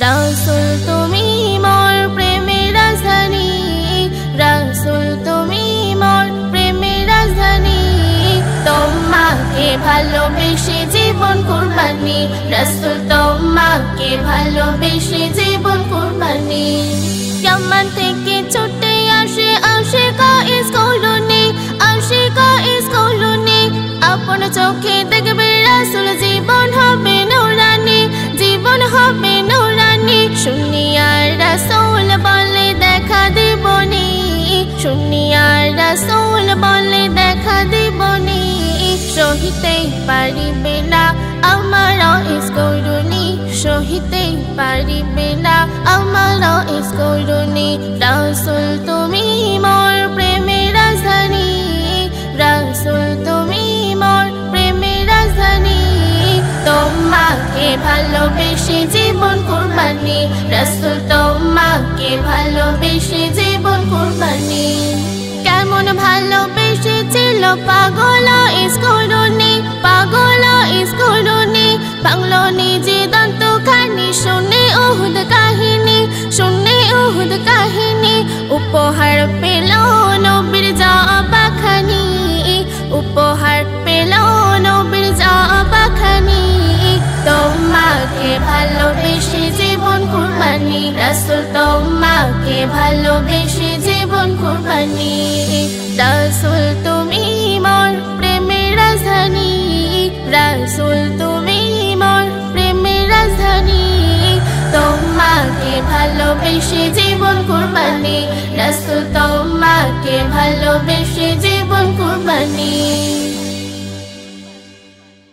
রাসূল তুমি মোর প্রেমের রাজধানী, রাসূল তুমি মোর প্রেমের রাজধানী। তোমাকে ভালোবেসে জীবন কুরবানি, রাসূল তোমাকে ভালোবেসে জীবন কুরবানি। ইয়ামান থেকে ছুটে আসে আশিকা ইস কলোনি, আশিকা ইস কলোনি। আপন চোখে দেখবে রাসূল, জীবন হবে নূরানি, জীবন হবে নূরানি। শুনিয়ার রাসূল বলে দেখা দিবনি, শুনিয়ার রাসূল বলে দেখা দিবনি। সহিতে পারিবে না আমার ইস কলোনি, সহিতে পারিবে না আমার ইস কলোনি। রাসূল তুমি মোর প্রেমের রাজধানী, রাসূল তুমি মোর প্রেমের রাজধানী। তোমাকে ভালোবেসে জীবন কুরবানি, রাসূল তোমাকে ভালোবেসে জীবন কুরবানি। কেমন ভালোবেসেছিল পাগল ইস কলোনি, পাগল ইস কলোনি। বাংলো নিজে দান্ত খানি, শুনে উহুদ কাহিনী, শুনে উহুদ কাহিনী। উপহার পেল নবীর জবাখানি, উপহার পেল নবীর জবাখানি। তোমাকে ভালোবেসে জীবন কুরবানি, রাসূল তোমাকে ভালোবেসে জীবন কুরবানি। রাসূল তুমি মোর প্রেমের রাজধানী, রাসূল তুমি মোর প্রেমের রাজধানী। তোমাকে ভালোবেসে জীবন কুরবানি, রাসূল তোমাকে ভালোবেসে জীবন কুরবানি।